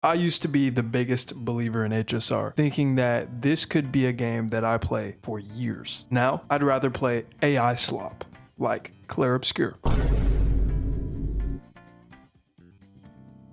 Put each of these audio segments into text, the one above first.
I used to be the biggest believer in HSR, thinking that this could be a game that I play for years. Now, I'd rather play AI slop, like Clair Obscur.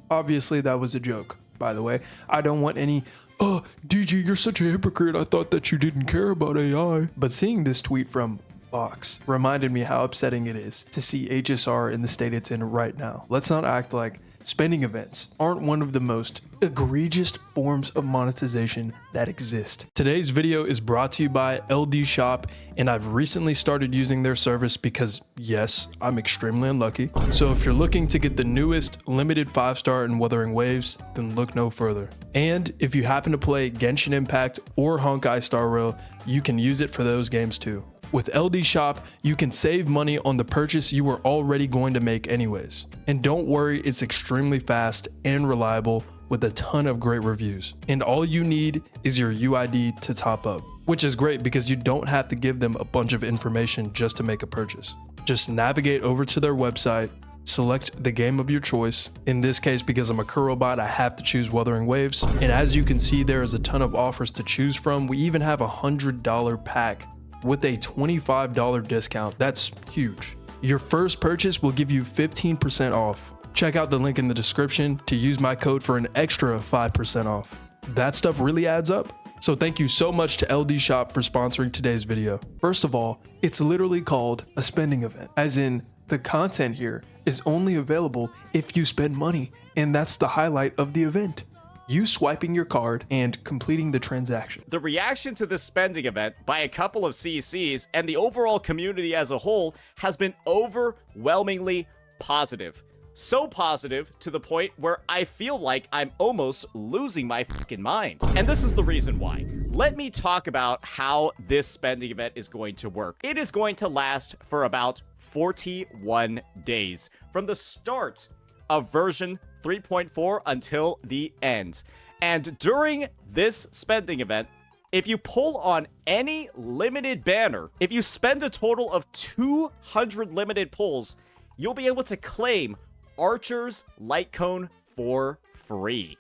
Obviously, that was a joke, by the way. I don't want any, "Oh, DJ, you're such a hypocrite. I thought that you didn't care about AI." But seeing this tweet from Box reminded me how upsetting it is to see HSR in the state it's in right now. Let's not act like spending events aren't one of the most egregious forms of monetization that exist. Today's video is brought to you by LD Shop, and I've recently started using their service because, yes, I'm extremely unlucky. So if you're looking to get the newest limited 5-star and Wuthering Waves, then look no further. And if you happen to play Genshin Impact or Honkai Star Rail, you can use it for those games too. With LD Shop, you can save money on the purchase you were already going to make anyways. And don't worry, it's extremely fast and reliable with a ton of great reviews. And all you need is your UID to top up, which is great because you don't have to give them a bunch of information just to make a purchase. Just navigate over to their website, select the game of your choice. In this case, because I'm a Kurobot, I have to choose Wuthering Waves. And as you can see, there is a ton of offers to choose from. We even have a $100 pack with a $25 discount. That's huge. Your first purchase will give you 15% off. Check out the link in the description to use my code for an extra 5% off. That stuff really adds up. So thank you so much to LD Shop for sponsoring today's video. First of all, it's literally called a spending event, as in the content here is only available if you spend money, and that's the highlight of the event. You swiping your card and completing the transaction. The reaction to this spending event by a couple of CCs and the overall community as a whole has been overwhelmingly positive. So positive to the point where I feel like I'm almost losing my fucking mind. And this is the reason why. Let me talk about how this spending event is going to work. It is going to last for about 41 days from the start of version 3.4 until the end. And during this spending event, if you pull on any limited banner, if you spend a total of 200 limited pulls, you'll be able to claim Archer's Light Cone for free.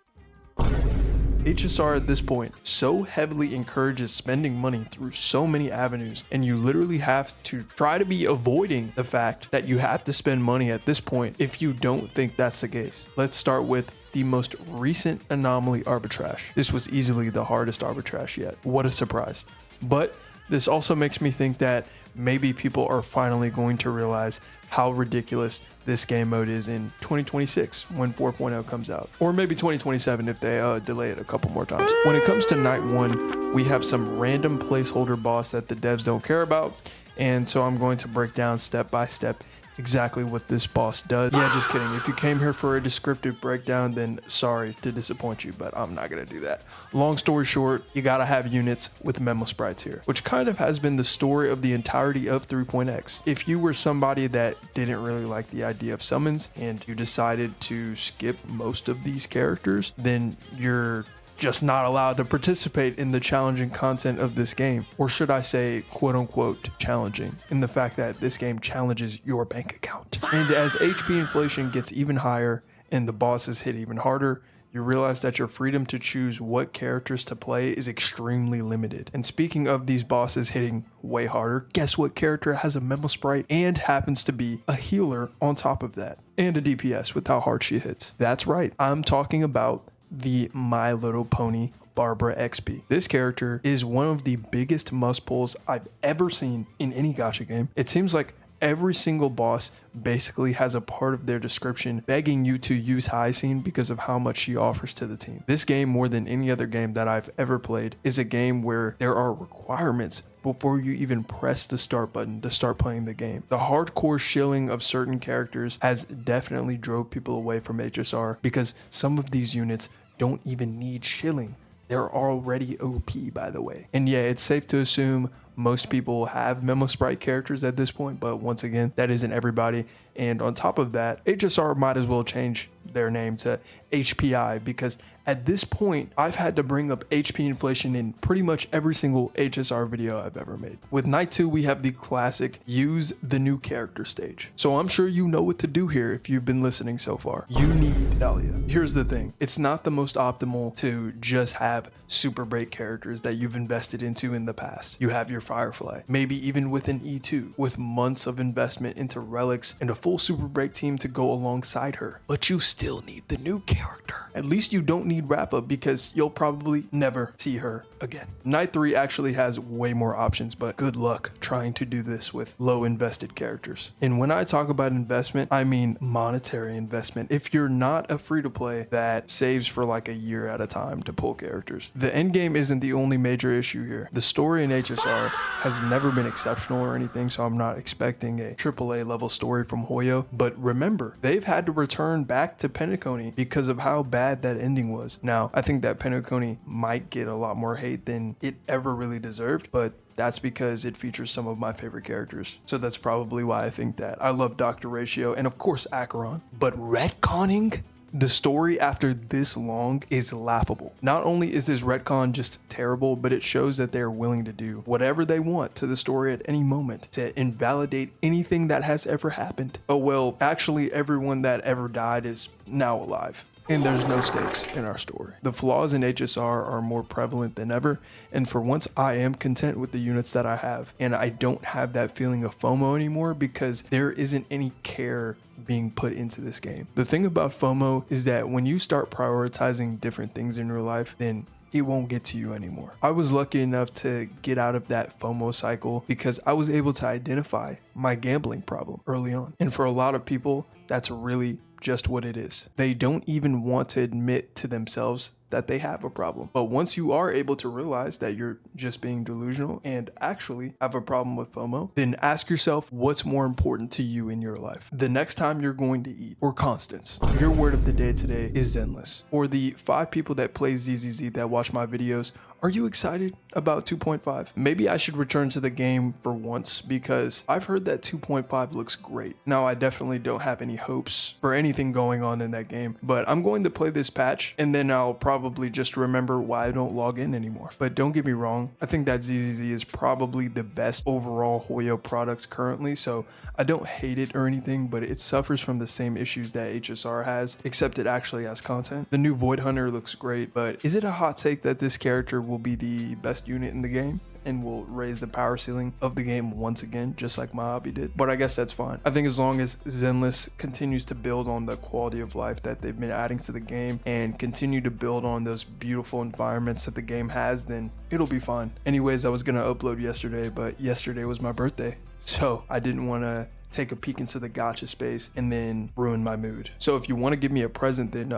HSR at this point so heavily encourages spending money through so many avenues, and you literally have to try to be avoiding the fact that you have to spend money at this point if you don't think that's the case. Let's start with the most recent anomaly arbitrage. This was easily the hardest arbitrage yet. What a surprise. But this also makes me think that maybe people are finally going to realize how ridiculous this game mode is in 2026 when 4.0 comes out, or maybe 2027 if they delay it a couple more times. When it comes to night 1, we have some random placeholder boss that the devs don't care about, and so I'm going to break down step by step exactly what this boss does. Yeah, just kidding. If you came here for a descriptive breakdown, then sorry to disappoint you, but I'm not gonna do that. Long story short, you gotta have units with memo sprites here, which kind of has been the story of the entirety of 3.x. If you were somebody that didn't really like the idea of summons and you decided to skip most of these characters, then you're just not allowed to participate in the challenging content of this game. Or should I say, quote unquote, challenging, in the fact that this game challenges your bank account. And as HP inflation gets even higher and the bosses hit even harder, you realize that your freedom to choose what characters to play is extremely limited. And speaking of these bosses hitting way harder, guess what character has a memo sprite and happens to be a healer on top of that? And a DPS with how hard she hits. That's right, I'm talking about the My Little Pony Barbara XP. This character is one of the biggest must pulls I've ever seen in any gacha game. It seems like every single boss basically has a part of their description begging you to use Hyacinth because of how much she offers to the team. This game, more than any other game that I've ever played, is a game where there are requirements before you even press the start button to start playing the game. The hardcore shilling of certain characters has definitely drove people away from HSR because some of these units don't even need shilling. They're already OP, by the way. And yeah, it's safe to assume most people have Memo Sprite characters at this point, but once again, that isn't everybody. And on top of that, HSR might as well change their name to HPI, because at this point, I've had to bring up HP inflation in pretty much every single HSR video I've ever made. With Night 2, we have the classic use the new character stage. So I'm sure you know what to do here if you've been listening so far. You need Dahlia. Here's the thing. It's not the most optimal to just have super break characters that you've invested into in the past. You have your Firefly, maybe even with an E2, with months of investment into relics and a full super break team to go alongside her. But you still need the new character. At least you don't need Wrap-Up, because you'll probably never see her again. Night 3 actually has way more options, but good luck trying to do this with low invested characters. And when I talk about investment, I mean monetary investment. If you're not a free-to-play that saves for like a year at a time to pull characters. The end game isn't the only major issue here. The story in HSR has never been exceptional or anything, so I'm not expecting a AAA level story from Hoyo. But remember, they've had to return back to Penacony because of how bad that ending was. Now, I think that Penacony might get a lot more hate than it ever really deserved, but that's because it features some of my favorite characters. So that's probably why I think that. I love Dr. Ratio and of course Acheron, but retconning the story after this long is laughable. Not only is this retcon just terrible, but it shows that they're willing to do whatever they want to the story at any moment to invalidate anything that has ever happened. Oh well, actually everyone that ever died is now alive. And there's no stakes in our story. The flaws in HSR are more prevalent than ever, and for once I am content with the units that I have, and I don't have that feeling of FOMO anymore because there isn't any care being put into this game. The thing about FOMO is that when you start prioritizing different things in your life, then it won't get to you anymore. I was lucky enough to get out of that FOMO cycle because I was able to identify my gambling problem early on. And for a lot of people, that's really just what it is. They don't even want to admit to themselves that they have a problem. But once you are able to realize that you're just being delusional and actually have a problem with FOMO, then ask yourself what's more important to you in your life. The next time you're going to eat, or Constance. Your word of the day today is Zenless. For the 5 people that play ZZZ that watch my videos, are you excited about 2.5? Maybe I should return to the game for once because I've heard that 2.5 looks great. Now, I definitely don't have any hopes for anything going on in that game, but I'm going to play this patch and then I'll probably just remember why I don't log in anymore. But don't get me wrong, I think that ZZZ is probably the best overall Hoyo product currently, so I don't hate it or anything, but it suffers from the same issues that HSR has, except it actually has content. The new Void Hunter looks great, but is it a hot take that this character will be the best unit in the game and will raise the power ceiling of the game once again, just like my hobby did? But I guess that's fine. I think as long as Zenless continues to build on the quality of life that they've been adding to the game and continue to build on those beautiful environments that the game has, then it'll be fine. Anyways, I was gonna upload yesterday, but yesterday was my birthday. So I didn't want to take a peek into the gacha space and then ruin my mood. So if you want to give me a present, then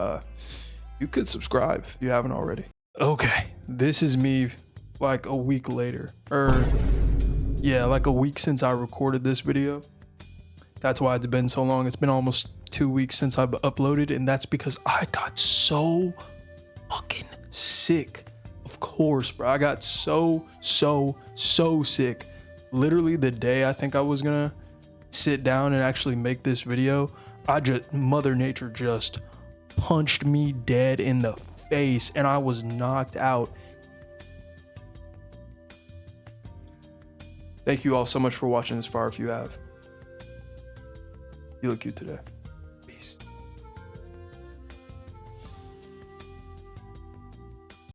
you could subscribe if you haven't already. Okay, this is me like a week later, yeah, like a week since I recorded this video. That's why it's been so long. It's been almost 2 weeks since I've uploaded, and that's because I got so fucking sick. Of course, bro. I got so sick. Literally the day I think I was gonna sit down and actually make this video, Mother Nature just punched me dead in the face and I was knocked out. Thank you all so much for watching this far if you have. You look cute today.